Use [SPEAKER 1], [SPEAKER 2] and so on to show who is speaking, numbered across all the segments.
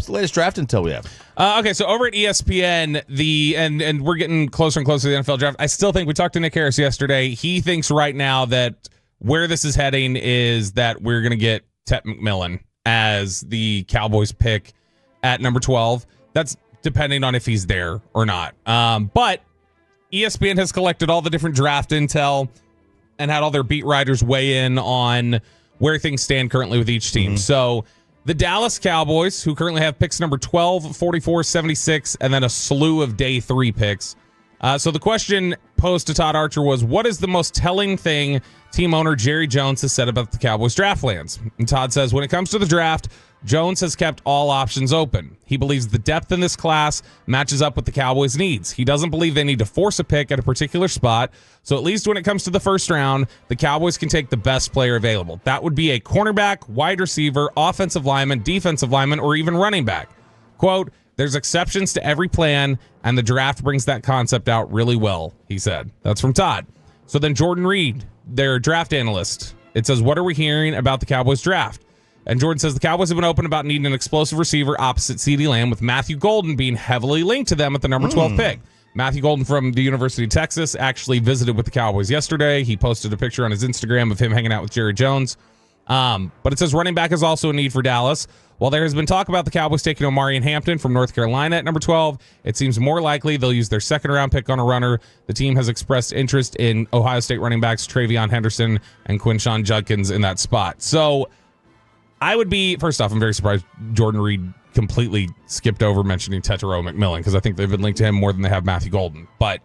[SPEAKER 1] What's the latest draft intel we have?
[SPEAKER 2] Okay, so over at ESPN, and we're getting closer and closer to the NFL draft. I still think we talked to Nick Harris yesterday. He thinks right now that where this is heading is that we're going to get Tetairoa McMillan as the Cowboys pick at number 12. That's depending on if he's there or not. But ESPN has collected all the different draft intel and had all their beat writers weigh in on where things stand currently with each team. So the Dallas Cowboys, who currently have picks number 12, 44, 76, and then a slew of day 3 picks. So the question posed to Todd Archer was, what is the most telling thing team owner Jerry Jones has said about the Cowboys draft plans? And Todd says, when it comes to the draft, Jones has kept all options open. He believes the depth in this class matches up with the Cowboys' needs. He doesn't believe they need to force a pick at a particular spot. So at least when it comes to the first round, the Cowboys can take the best player available. That would be a cornerback, wide receiver, offensive lineman, defensive lineman, or even running back. Quote, there's exceptions to every plan, and the draft brings that concept out really well, he said. That's from Todd. So then Jordan Reed, their draft analyst, it says, what are we hearing about the Cowboys draft? And Jordan says the Cowboys have been open about needing an explosive receiver opposite CeeDee Lamb, with Matthew Golden being heavily linked to them at the number 12 pick. Matthew Golden from the University of Texas actually visited with the Cowboys yesterday. He posted a picture on his Instagram of him hanging out with Jerry Jones. But it says running back is also a need for Dallas. While there has been talk about the Cowboys taking Omari Hampton from North Carolina at number 12, it seems more likely they'll use their second-round pick on a runner. The team has expressed interest in Ohio State running backs Treveyon Henderson and Quinshon Judkins in that spot. So I would be, first off, I'm very surprised Jordan Reed completely skipped over mentioning Tetairoa McMillan, because I think they've been linked to him more than they have Matthew Golden. But,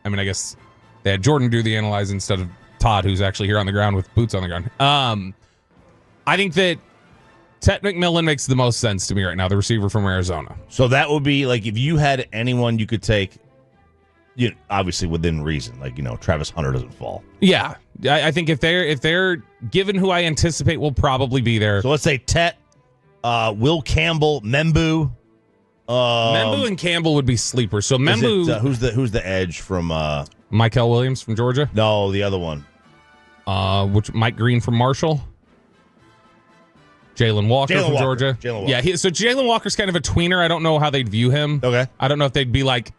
[SPEAKER 2] I mean, I guess they had Jordan do the analyze instead of Todd, who's actually here on the ground with boots on the ground. I think that Tetairoa McMillan makes the most sense to me right now, the receiver from Arizona.
[SPEAKER 1] So that would be, like, if you had anyone you could take, you know, obviously within reason, like, you know, Travis Hunter doesn't fall.
[SPEAKER 2] Yeah. I think if they're given who I anticipate will probably be there.
[SPEAKER 1] So let's say Tet, Will Campbell, Membu.
[SPEAKER 2] Membu and Campbell would be sleepers. So Membu,
[SPEAKER 1] who's the edge from
[SPEAKER 2] Mykel Williams from Georgia?
[SPEAKER 1] No, the other one.
[SPEAKER 2] Which Mike Green from Marshall? Jalen Walker from Georgia. Yeah, so Jalen Walker's kind of a tweener. I don't know how they'd view him.
[SPEAKER 1] Okay.
[SPEAKER 2] I don't know if they'd be like,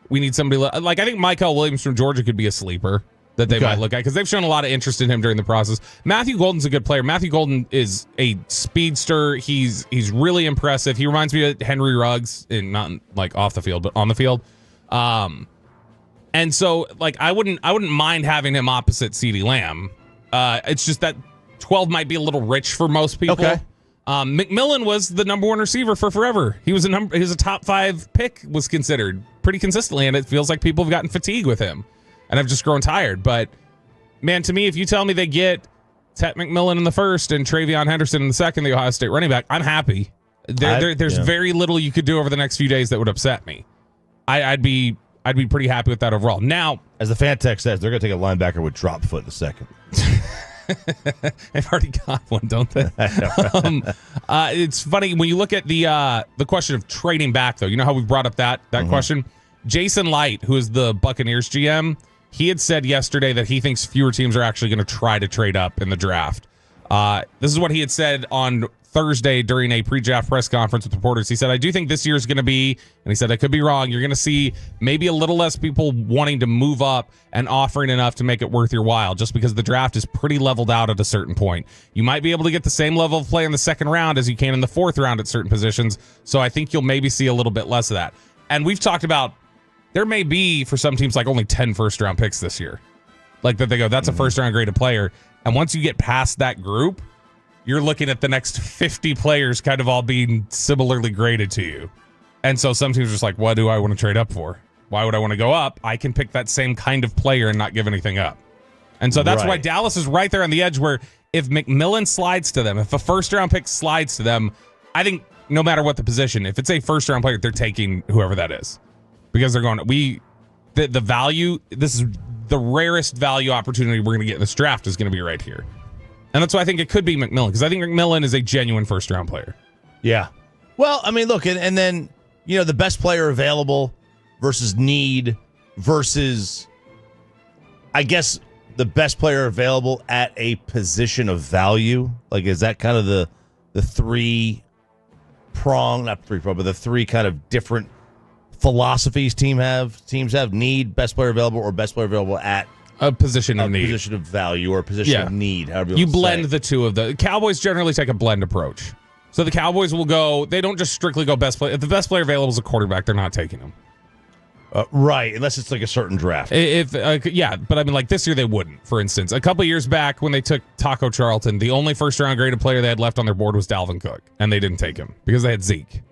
[SPEAKER 2] we need somebody like I think Mykel Williams from Georgia could be a sleeper that they might look at, because they've shown a lot of interest in him during the process. Matthew Golden's a good player. Matthew Golden is a speedster. He's really impressive. He reminds me of Henry Ruggs, and not like off the field, but on the field. And so like I wouldn't mind having him opposite CeeDee Lamb. It's just that 12 might be a little rich for most people.
[SPEAKER 1] Okay.
[SPEAKER 2] McMillan was the number 1 receiver for forever. He was a top 5 pick, was considered pretty consistently, and it feels like people have gotten fatigued with him and have just grown tired. But man, to me, if you tell me they get Tetairoa McMillan in the first and Treveyon Henderson in the second, the Ohio State running back, I'm happy. There's very little you could do over the next few days that would upset me. I'd be pretty happy with that overall. Now,
[SPEAKER 1] as the fan text says, they're going to take a linebacker with drop foot in the second.
[SPEAKER 2] They've already got one, don't they? It's funny when you look at the question of trading back, though. You know how we brought up that question? Jason Light, who is the Buccaneers GM, he had said yesterday that he thinks fewer teams are actually going to try to trade up in the draft. This is what he had said on Thursday during a pre-draft press conference with reporters. He said, I do think this year is going to be, and he said, I could be wrong, you're going to see maybe a little less people wanting to move up and offering enough to make it worth your while, just because the draft is pretty leveled out at a certain point. You might be able to get the same level of play in the second round as you can in the fourth round at certain positions, so I think you'll maybe see a little bit less of that. And we've talked about, there may be, for some teams, like only 10 first-round picks this year. Like that they go, that's a first-round graded player. And once you get past that group, you're looking at the next 50 players kind of all being similarly graded to you. And so some teams are just like, what do I want to trade up for? Why would I want to go up? I can pick that same kind of player and not give anything up. And so that's why Dallas is right there on the edge, where if McMillan slides to them, if a first-round pick slides to them, I think no matter what the position, if it's a first-round player, they're taking whoever that is. Because they're going, the value, this is the rarest value opportunity we're going to get in this draft is going to be right here. And that's why I think it could be McMillan, because I think McMillan is a genuine first-round player.
[SPEAKER 1] Yeah. Well, I mean, look, and then, you know, the best player available versus need versus, I guess, the best player available at a position of value. Like, is that kind of the three but the three kind of different philosophies teams have: need, best player available, or best player available at
[SPEAKER 2] a position of need,
[SPEAKER 1] position of value, or a position of need. However
[SPEAKER 2] you blend the two of the Cowboys generally take a blend approach. So the Cowboys will go. They don't just strictly go best player. If the best player available is a quarterback, they're not taking him.
[SPEAKER 1] Right, unless it's like a certain draft.
[SPEAKER 2] But I mean, like this year they wouldn't. For instance, a couple years back when they took Taco Charlton, the only first-round graded player they had left on their board was Dalvin Cook, and they didn't take him because they had Zeke.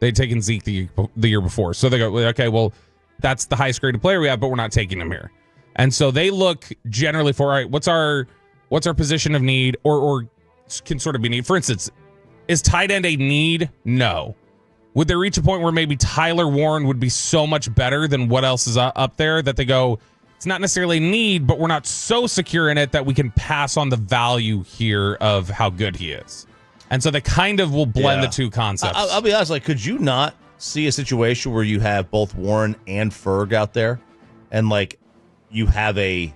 [SPEAKER 2] They'd taken Zeke the year before, so they go, okay, well, that's the highest graded player we have, but we're not taking him here. And so they look generally for, all right, what's our position of need, or can sort of be need. For instance, is tight end a need? No. Would they reach a point where maybe Tyler Warren would be so much better than what else is up there that they go, it's not necessarily a need, but we're not so secure in it that we can pass on the value here of how good he is. And so they kind of will blend the two concepts.
[SPEAKER 1] I'll be honest, like, could you not see a situation where you have both Warren and Ferg out there, and like you have a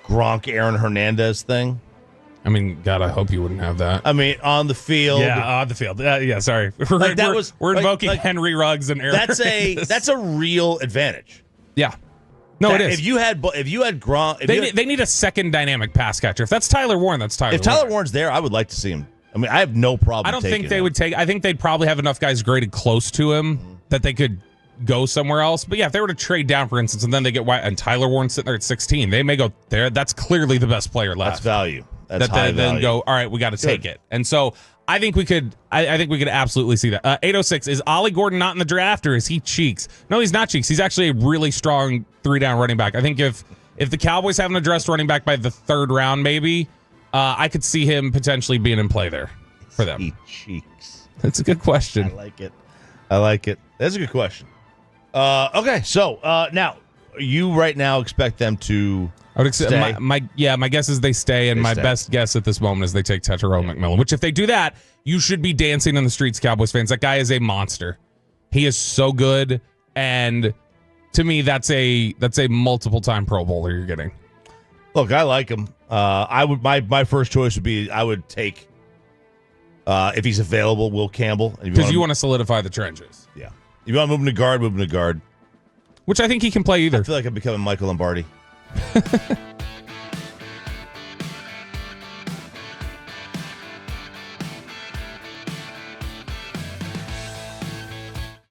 [SPEAKER 1] Gronk Aaron Hernandez thing?
[SPEAKER 2] I mean, God, I hope you wouldn't have that.
[SPEAKER 1] I mean, on the field.
[SPEAKER 2] Yeah, on the field. Sorry. We're invoking Henry Ruggs and Aaron.
[SPEAKER 1] That's a real advantage.
[SPEAKER 2] Yeah. No, it is.
[SPEAKER 1] If you had Gronk,
[SPEAKER 2] they need a second dynamic pass catcher. If that's Tyler Warren, that's Tyler.
[SPEAKER 1] If Tyler Warren's there, I would like to see him. I mean, I have no problem.
[SPEAKER 2] I don't think they would take. I think they'd probably have enough guys graded close to him that they could go somewhere else. But yeah, if they were to trade down, for instance, and then they get White and Tyler Warren sitting there at 16, they may go there. That's clearly the best player left.
[SPEAKER 1] That's value.
[SPEAKER 2] That's high value. Then go, all right, we got to take it. And so I think we could. I think we could absolutely see that. 806, is Ollie Gordon not in the draft, or is he Cheeks? No, he's not Cheeks. He's actually a really strong 3-down running back. I think if the Cowboys haven't addressed running back by the 3rd round, maybe I could see him potentially being in play there for them.
[SPEAKER 1] Cheeks.
[SPEAKER 2] That's a good question.
[SPEAKER 1] I like it. That's a good question. Okay, so now you right now expect them to.
[SPEAKER 2] I would accept my guess is they stay, and my best guess at this moment is they take Tetairoa McMillan, which if they do that, you should be dancing in the streets, Cowboys fans. That guy is a monster. He is so good, and to me, that's a multiple-time Pro Bowler you're getting.
[SPEAKER 1] Look, I like him. My first choice would be I would take if he's available, Will Campbell,
[SPEAKER 2] because you want to solidify the trenches.
[SPEAKER 1] Yeah, if you want to move him to guard, which I think he can play either. I feel like I'm becoming Michael Lombardi.